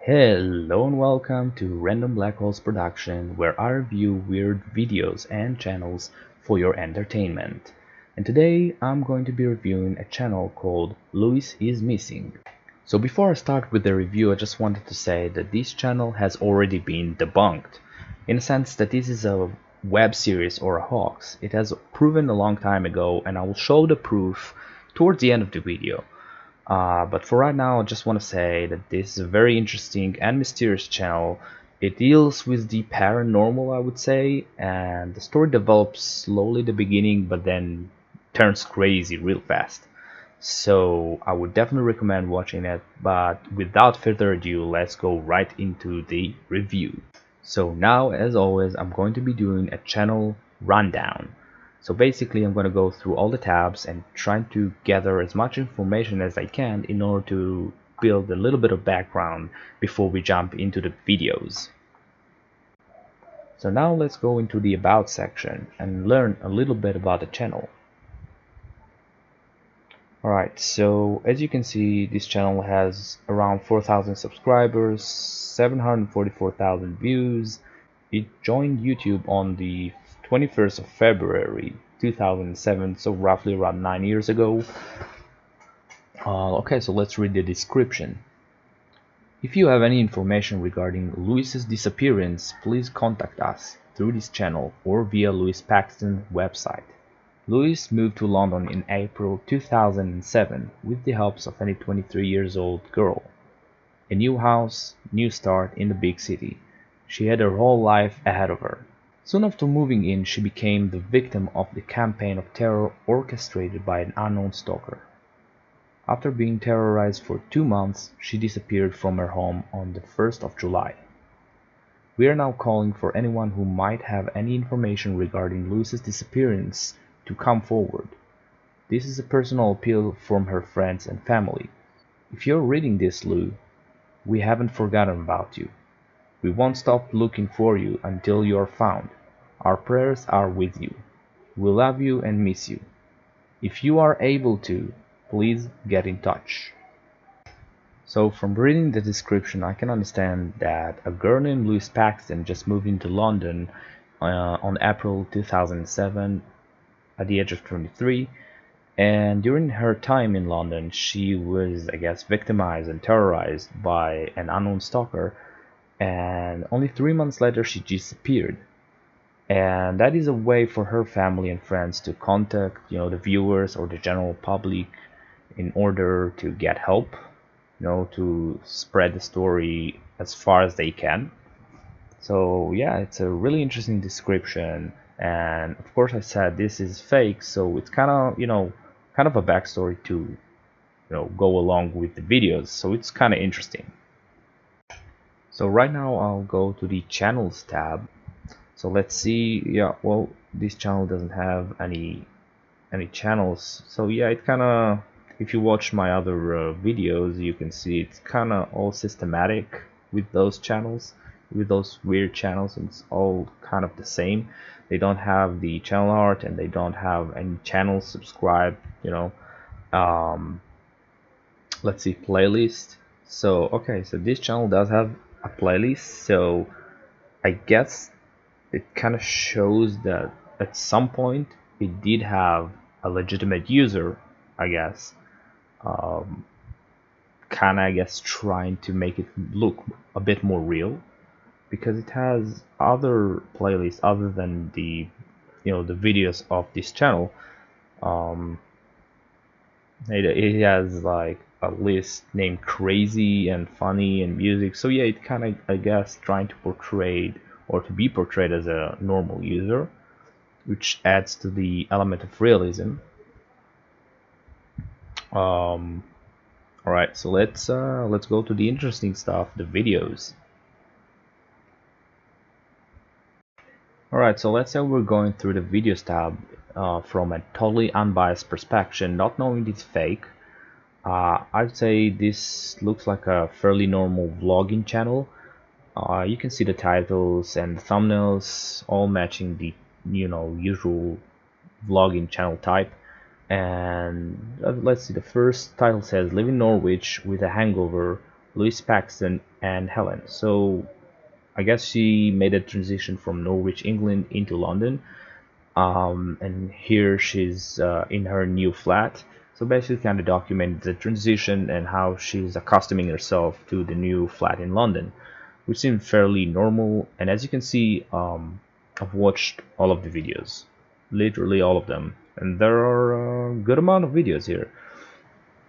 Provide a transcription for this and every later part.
Hello and welcome to Random Black Holes Production, where I review weird videos and channels for your entertainment. And today I'm going to be reviewing a channel called Louise is Missing. So before I start with the review, I just wanted to say that this channel has already been debunked, in the sense that this is a web series or a hoax. It has proven a long time ago, and I will show the proof towards the end of the video. But for right now, I just want to say that this is a very interesting and mysterious channel. It deals with the paranormal, I would say, and the story develops slowly at the beginning, but then turns crazy real fast. So I would definitely recommend watching it, but without further ado, let's go right into the review. So now, as always, I'm going to be doing a channel rundown. So basically I'm going to go through all the tabs and trying to gather as much information as I can in order to build a little bit of background before we jump into the videos. So now let's go into the About section and learn a little bit about the channel. Alright, so as you can see, this channel has around 4,000 subscribers, 744,000 views. It joined YouTube on the 21st of February 2007, so roughly around 9 years ago. Okay, so let's read the description. If you have any information regarding Louise's disappearance, please contact us through this channel or via Louise Paxton website. Louise moved to London in April 2007 with the help of any 23 years old girl. A new house, new start in the big city. She had her whole life ahead of her. Soon after moving in, she became the victim of the campaign of terror orchestrated by an unknown stalker. After being terrorized for 2 months, she disappeared from her home on the 1st of July. We are now calling for anyone who might have any information regarding Louise's disappearance to come forward. This is a personal appeal from her friends and family. If you're reading this, Lou, we haven't forgotten about you. We won't stop looking for you until you're found. Our prayers are with you. We love you and miss you. If you are able to, please get in touch. So from reading the description, I can understand that a girl named Louise Paxton just moved into London on April 2007 at the age of 23, and during her time in London she was, I guess, victimized and terrorized by an unknown stalker, and only 3 months later she disappeared. And that is a way for her family and friends to contact, the viewers or the general public in order to get help, to spread the story as far as they can. So yeah, it's a really interesting description, and of course I said this is fake, so it's kind of a backstory to go along with the videos, so it's kind of interesting. So right now I'll go to the channels tab. So let's see. Yeah, well, this channel doesn't have any channels, so yeah, it kind of, if you watch my other videos, you can see it's kind of all systematic with those channels, with those weird channels. It's all kind of the same. They don't have the channel art and they don't have any channels subscribed, let's see, playlist. So okay, so this channel does have a playlist, so I guess it kind of shows that at some point it did have a legitimate user, I guess, kind of, I guess, trying to make it look a bit more real, because it has other playlists other than the the videos of this channel. um, it has like a list named crazy and funny and music, so yeah, it kind of, I guess, trying to portray or to be portrayed as a normal user, which adds to the element of realism. um, all right, so let's go to the interesting stuff, the videos. Alright, so let's say we're going through the videos tab from a totally unbiased perspective, not knowing it's fake. I'd say this looks like a fairly normal vlogging channel. You can see the titles and the thumbnails all matching the usual vlogging channel type. And let's see, the first title says, live in Norwich with a hangover, Louise Paxton, and Helen. So I guess she made a transition from Norwich, England into London, and here she's in her new flat. So basically kind of document the transition and how she's accustoming herself to the new flat in London, which seemed fairly normal. And as you can see, I've watched all of the videos, literally all of them, and there are a good amount of videos here.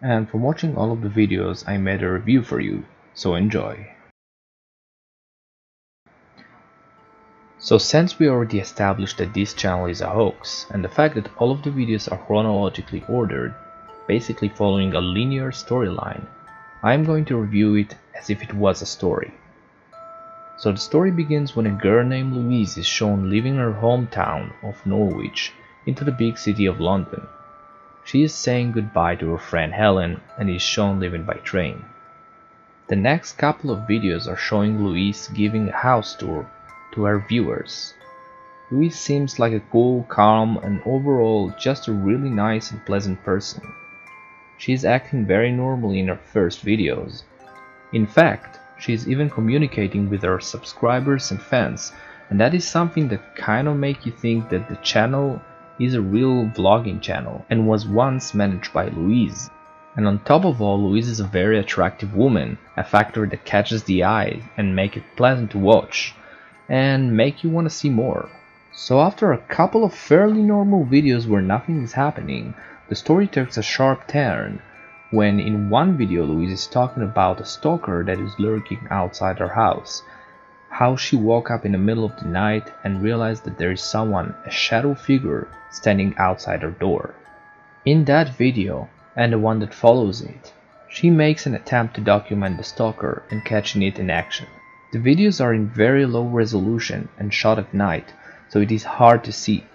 And from watching all of the videos, I made a review for you, so enjoy. So since we already established that this channel is a hoax, and the fact that all of the videos are chronologically ordered, basically following a linear storyline, I am going to review it as if it was a story. So the story begins when a girl named Louise is shown leaving her hometown of Norwich into the big city of London. She is saying goodbye to her friend Helen and is shown leaving by train. The next couple of videos are showing Louise giving a house tour to her viewers. Louise seems like a cool, calm, and overall just a really nice and pleasant person. She is acting very normally in her first videos. In fact, she is even communicating with her subscribers and fans, and that is something that kind of make you think that the channel is a real vlogging channel and was once managed by Louise. And on top of all, Louise is a very attractive woman, a factor that catches the eye and make it pleasant to watch and make you want to see more. So after a couple of fairly normal videos where nothing is happening, the story takes a sharp turn when in one video Louise is talking about a stalker that is lurking outside her house, how she woke up in the middle of the night and realized that there is someone, a shadow figure, standing outside her door. In that video, and the one that follows it, she makes an attempt to document the stalker and catching it in action. The videos are in very low resolution and shot at night, so it is hard to see,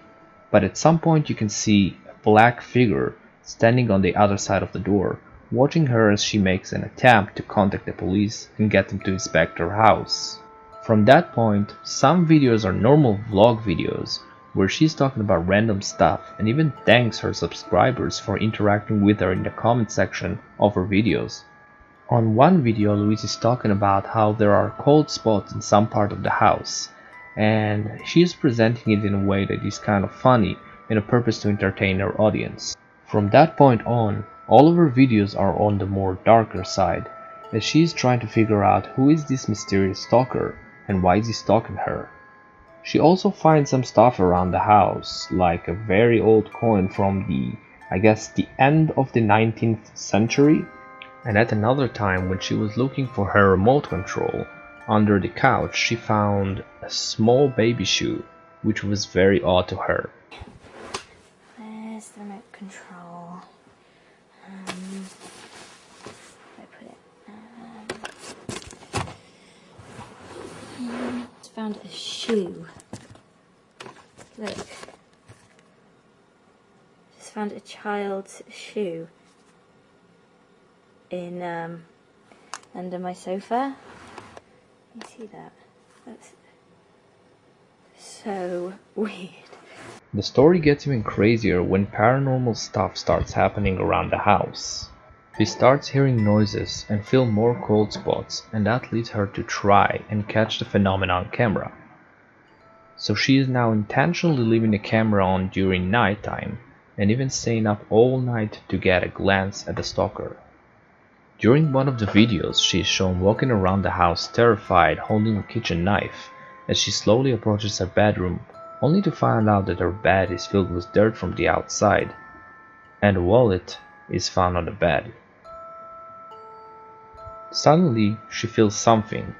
but at some point you can see a black figure standing on the other side of the door, watching her as she makes an attempt to contact the police and get them to inspect her house. From that point, some videos are normal vlog videos where she's talking about random stuff and even thanks her subscribers for interacting with her in the comment section of her videos. On one video, Louise is talking about how there are cold spots in some part of the house, and she is presenting it in a way that is kind of funny in a purpose to entertain her audience. From that point on, all of her videos are on the more darker side, as she is trying to figure out who is this mysterious stalker and why is he stalking her. She also finds some stuff around the house, like a very old coin from the end of the 19th century. And at another time, when she was looking for her remote control, under the couch she found a small baby shoe, which was very odd to her. Where's the remote control? Where I put it? Just found a shoe. Look. Just found a child's shoe in under my sofa. You see that? That's so weird. The story gets even crazier when paranormal stuff starts happening around the house. She starts hearing noises and feel more cold spots, and that leads her to try and catch the phenomenon on camera. So she is now intentionally leaving the camera on during nighttime and even staying up all night to get a glance at the stalker. During one of the videos, she is shown walking around the house terrified, holding a kitchen knife as she slowly approaches her bedroom, only to find out that her bed is filled with dirt from the outside, and a wallet is found on the bed. Suddenly, she feels something.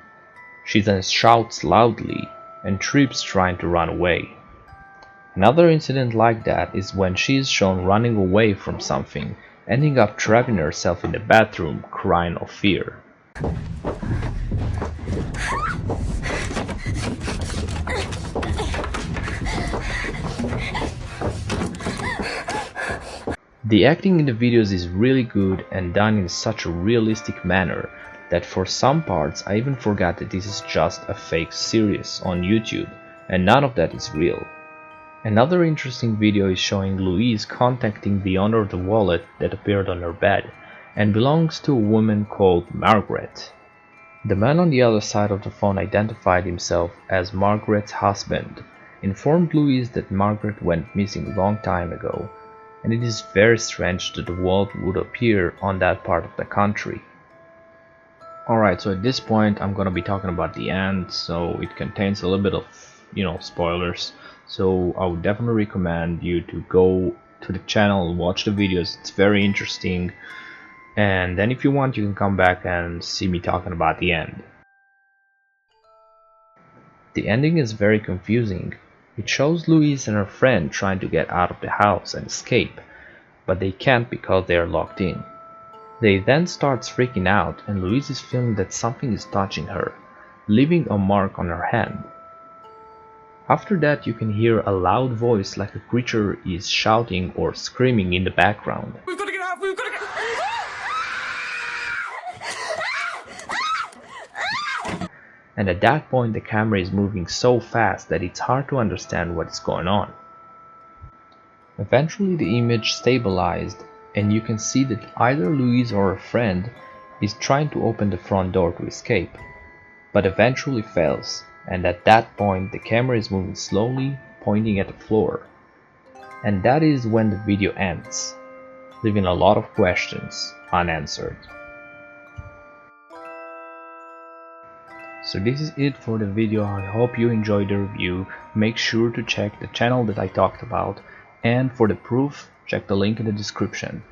She then shouts loudly and trips trying to run away. Another incident like that is when she is shown running away from something, ending up trapping herself in the bathroom, crying of fear. The acting in the videos is really good and done in such a realistic manner that for some parts I even forgot that this is just a fake series on YouTube and none of that is real. Another interesting video is showing Louise contacting the owner of the wallet that appeared on her bed and belongs to a woman called Margaret. The man on the other side of the phone identified himself as Margaret's husband, informed Louise that Margaret went missing a long time ago, and it is very strange that the world would appear on that part of the country. Alright, so at this point I'm gonna be talking about the end, so it contains a little bit of, spoilers. So I would definitely recommend you to go to the channel and watch the videos. It's very interesting. And then if you want, you can come back and see me talking about the end. The ending is very confusing. It shows Louise and her friend trying to get out of the house and escape, but they can't because they are locked in. They then starts freaking out and Louise is feeling that something is touching her, leaving a mark on her hand. After that you can hear a loud voice like a creature is shouting or screaming in the background. We've got to get out! We've got to get out! And at that point the camera is moving so fast that it's hard to understand what is going on. Eventually the image stabilized and you can see that either Louise or her friend is trying to open the front door to escape, but eventually fails, and at that point the camera is moving slowly, pointing at the floor. And that is when the video ends, leaving a lot of questions unanswered. So this is it for the video. I hope you enjoyed the review. Make sure to check the channel that I talked about, and for the proof, check the link in the description.